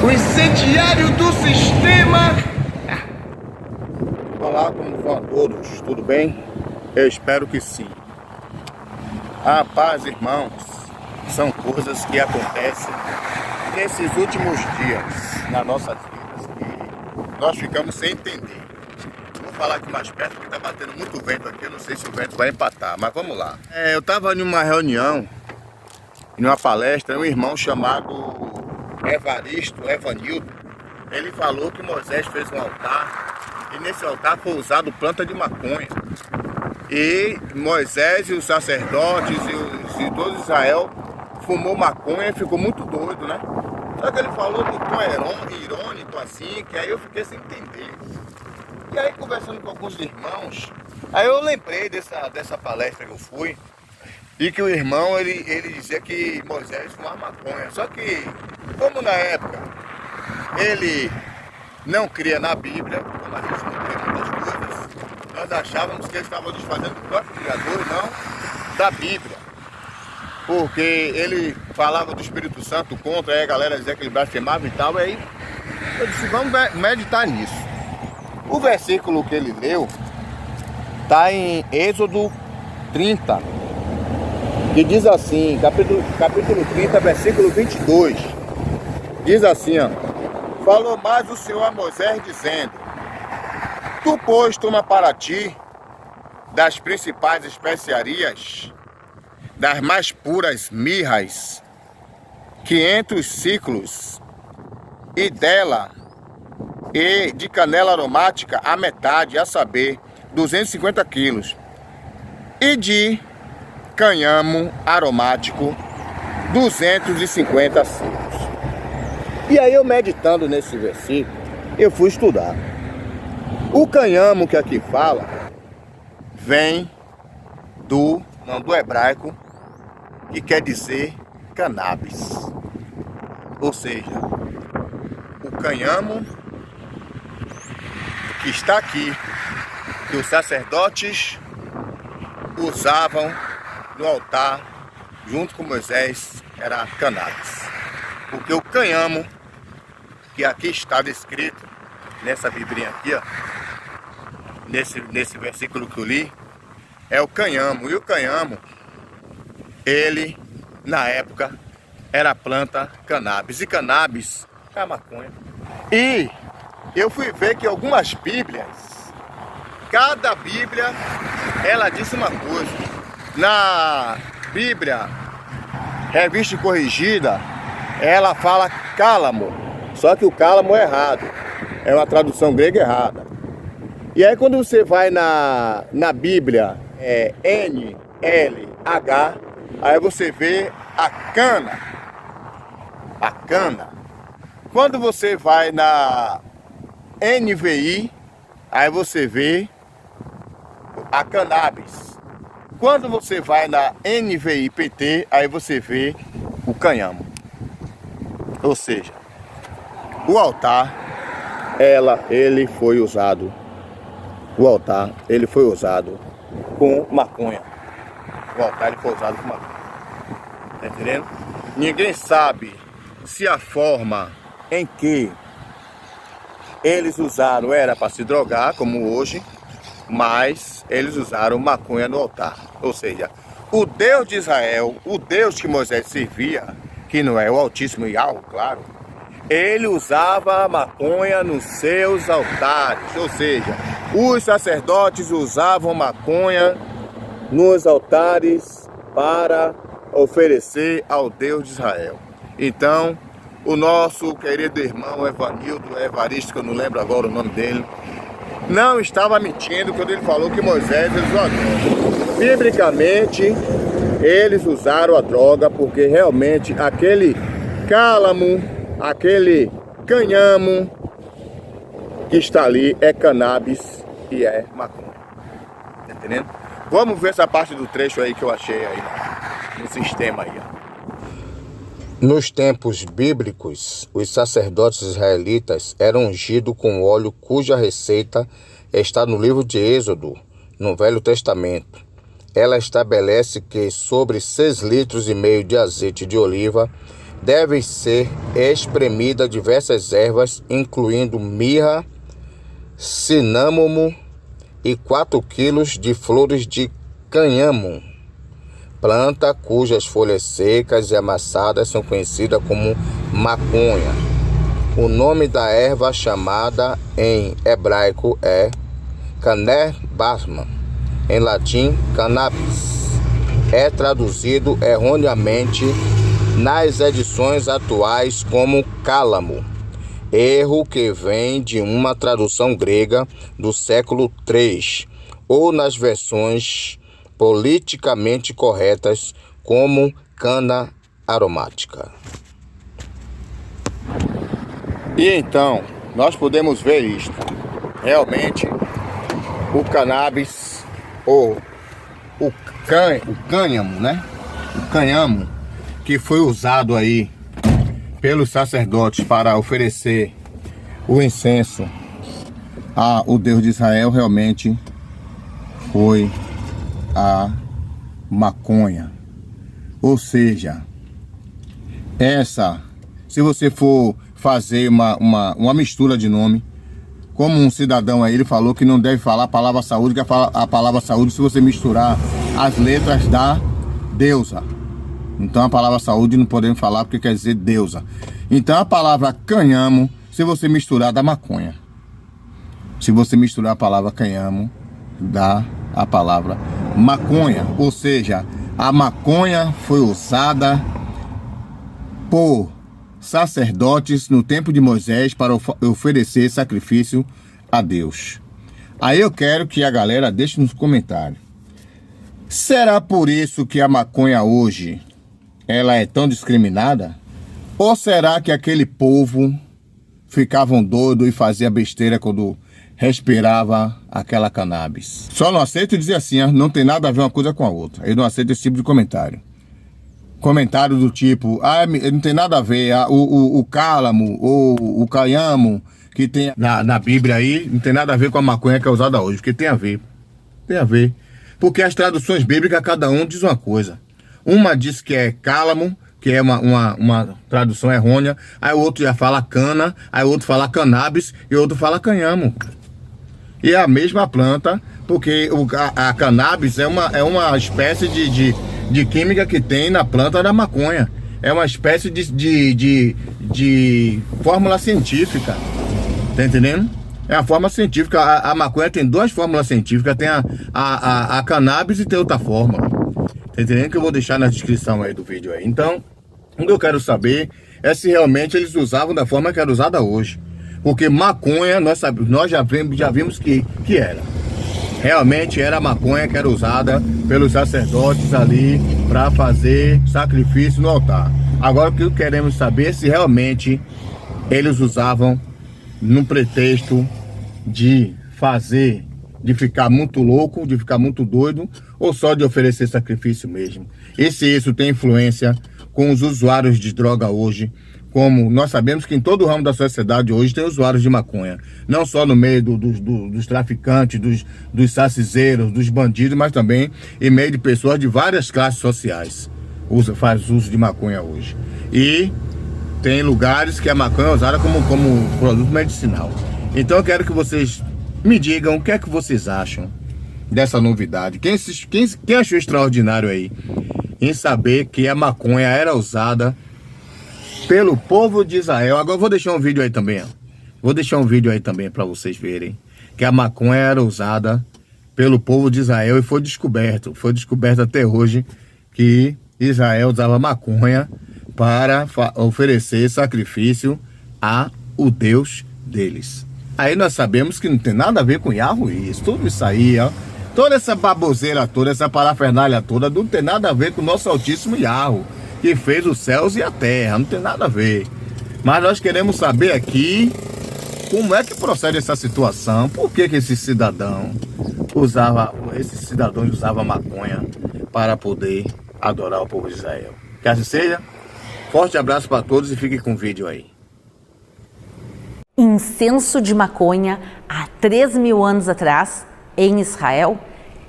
O incendiário do sistema. Olá, como vão todos? Tudo bem? Eu espero que sim. Rapaz, irmãos, são coisas que acontecem nesses últimos dias nas nossas vidas que nós ficamos sem entender. Vou falar aqui mais perto porque tá batendo muito vento aqui, eu não sei se o vento vai empatar, mas vamos lá. Eu tava em uma reunião, numa palestra, um irmão chamado Evanildo, ele falou que Moisés fez um altar e nesse altar foi usado planta de maconha. E Moisés e os sacerdotes e todo Israel fumou maconha e ficou muito doido, né? Só que ele falou de tom irônico assim, que aí eu fiquei sem entender. E aí conversando com alguns irmãos, aí eu lembrei dessa palestra que eu fui, e que o irmão, ele dizia que Moisés fumava maconha. Só que, como na época, ele não cria na Bíblia, como a gente não cria muitas coisas, nós achávamos que ele estava desfazendo do próprio Criador e não da Bíblia. Porque ele falava do Espírito Santo contra, aí a galera dizia que ele blasfemava e tal, aí eu disse, vamos meditar nisso. O versículo que ele leu está em Êxodo 30, que diz assim, capítulo 30, versículo 22, diz assim, ó: falou mais o Senhor a Moisés, dizendo: tu, pois, toma para ti das principais especiarias, das mais puras mirras, 500 ciclos, e dela, e de canela aromática a metade, a saber, 250 quilos, e de cânhamo aromático 250 ciclos. E aí eu meditando nesse versículo, eu fui estudar. O cânhamo que aqui fala vem do hebraico, que quer dizer cannabis. Ou seja, o cânhamo que está aqui, que os sacerdotes usavam no altar, junto com Moisés, era cannabis. Porque o cânhamo, que aqui está descrito, nessa biblinha aqui, ó, nesse versículo que eu li, é o cânhamo. E o cânhamo, ele, na época, era a planta cannabis. E cannabis é a maconha. E eu fui ver que algumas bíblias, cada bíblia, ela disse uma coisa. Na Bíblia Revista e Corrigida, ela fala cálamo, só que o cálamo é errado, é uma tradução grega errada. E aí quando você vai na Bíblia NLH, aí você vê a cana. Quando você vai na NVI, aí você vê a cannabis. Quando você vai na NVI-PT, aí você vê o cânhamo. Ou seja, o altar, ele foi usado. O altar, ele foi usado com maconha. O altar, ele foi usado com maconha. Tá entendendo? Ninguém sabe se a forma em que eles usaram era para se drogar, como hoje, mas eles usaram maconha no altar. Ou seja, o Deus de Israel, o Deus que Moisés servia, que não é o Altíssimo Yahweh, claro, ele usava maconha nos seus altares. Ou seja, os sacerdotes usavam maconha nos altares para oferecer ao Deus de Israel. Então, o nosso querido irmão Evanildo, Evaristo, que eu não lembro agora o nome dele, não estava mentindo quando ele falou que Moisés usou a droga. Biblicamente, eles usaram a droga porque realmente aquele cálamo, aquele cânhamo que está ali é cannabis e é maconha. Tá entendendo? Vamos ver essa parte do trecho aí que eu achei aí no sistema aí, ó. Nos tempos bíblicos, os sacerdotes israelitas eram ungidos com óleo cuja receita está no livro de Êxodo, no Velho Testamento. Ela estabelece que sobre 6,5 litros de azeite de oliva devem ser espremidas diversas ervas, incluindo mirra, cinâmomo e 4 quilos de flores de cânhamo, planta cujas folhas secas e amassadas são conhecidas como maconha. O nome da erva chamada em hebraico é Caner-Basma, em latim cannabis. É traduzido erroneamente nas edições atuais como cálamo, erro que vem de uma tradução grega do século III, ou nas versões politicamente corretas como cana aromática. E então, nós podemos ver isto. Realmente, o cannabis, ou o cânhamo, né? O cânhamo, que foi usado aí pelos sacerdotes para oferecer o incenso ao Deus de Israel, realmente foi a maconha. Ou seja, se você for fazer uma mistura de nome, como um cidadão aí, ele falou que não deve falar a palavra saúde, que a palavra saúde se você misturar as letras da deusa. Então a palavra saúde não podemos falar porque quer dizer deusa. Então a palavra cânhamo, se você misturar, dá maconha. Se você misturar a palavra cânhamo, dá a palavra maconha. Ou seja, a maconha foi usada por sacerdotes no tempo de Moisés para oferecer sacrifício a Deus. Aí eu quero que a galera deixe nos comentários. Será por isso que a maconha hoje ela é tão discriminada? Ou será que aquele povo ficavam doido e fazia besteira quando respirava aquela cannabis? Só não aceito dizer assim, não tem nada a ver uma coisa com a outra. Eu não aceito esse tipo de comentário. Comentário do tipo, não tem nada a ver, o cálamo ou o cânhamo que tem na Bíblia aí, não tem nada a ver com a maconha que é usada hoje, porque tem a ver. Tem a ver. Porque as traduções bíblicas, cada um diz uma coisa. Uma diz que é cálamo, que é uma tradução errônea, aí o outro já fala cana, aí o outro fala cannabis e o outro fala cânhamo. E é a mesma planta, porque a cannabis é uma espécie de química que tem na planta da maconha. É uma espécie de fórmula científica. Tá entendendo? É uma fórmula científica. A maconha tem 2 fórmulas científicas. Tem a cannabis e tem outra fórmula. Tá entendendo? Que eu vou deixar na descrição aí do vídeo aí. Então, o que eu quero saber é se realmente eles usavam da forma que era usada hoje. Porque maconha, nós já vimos que era. Realmente era a maconha que era usada pelos sacerdotes ali para fazer sacrifício no altar. Agora o que queremos saber é se realmente eles usavam num pretexto de ficar muito louco, de ficar muito doido, ou só de oferecer sacrifício mesmo. E se isso tem influência com os usuários de droga hoje, como nós sabemos que em todo o ramo da sociedade hoje tem usuários de maconha. Não só no meio dos traficantes, dos sacizeiros, dos bandidos, mas também em meio de pessoas de várias classes sociais. Faz uso de maconha hoje. E tem lugares que a maconha é usada como produto medicinal. Então eu quero que vocês me digam o que é que vocês acham dessa novidade. Quem achou extraordinário aí em saber que a maconha era usada pelo povo de Israel? Agora eu vou deixar um vídeo aí também, ó. Vou deixar um vídeo aí também para vocês verem que a maconha era usada pelo povo de Israel e foi descoberto até hoje que Israel usava maconha para oferecer sacrifício ao Deus deles. Aí nós sabemos que não tem nada a ver com Yahweh, tudo isso aí, ó. Toda essa baboseira toda, essa parafernália toda, não tem nada a ver com o nosso Altíssimo Yahweh, que fez os céus e a terra, não tem nada a ver. Mas nós queremos saber aqui como é que procede essa situação, por que esses cidadãos usavam maconha para poder adorar o povo de Israel. Que assim seja, forte abraço para todos e fiquem com o vídeo aí. Incenso de maconha há 3.000 anos atrás, em Israel.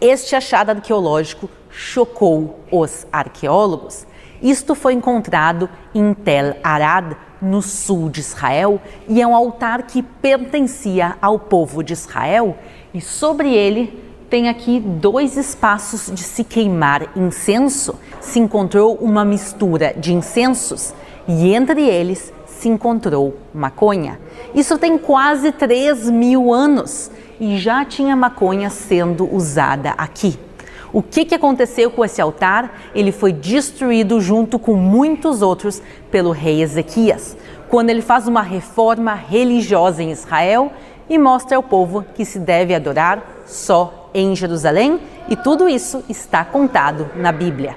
Este achado arqueológico chocou os arqueólogos Isto foi encontrado em Tel Arad, no sul de Israel, e é um altar que pertencia ao povo de Israel, e sobre ele tem aqui 2 espaços de se queimar incenso. Se encontrou uma mistura de incensos e entre eles se encontrou maconha. Isso tem quase 3.000 anos e já tinha maconha sendo usada aqui. O que aconteceu com esse altar? Ele foi destruído junto com muitos outros pelo rei Ezequias, quando ele faz uma reforma religiosa em Israel e mostra ao povo que se deve adorar só em Jerusalém, e tudo isso está contado na Bíblia.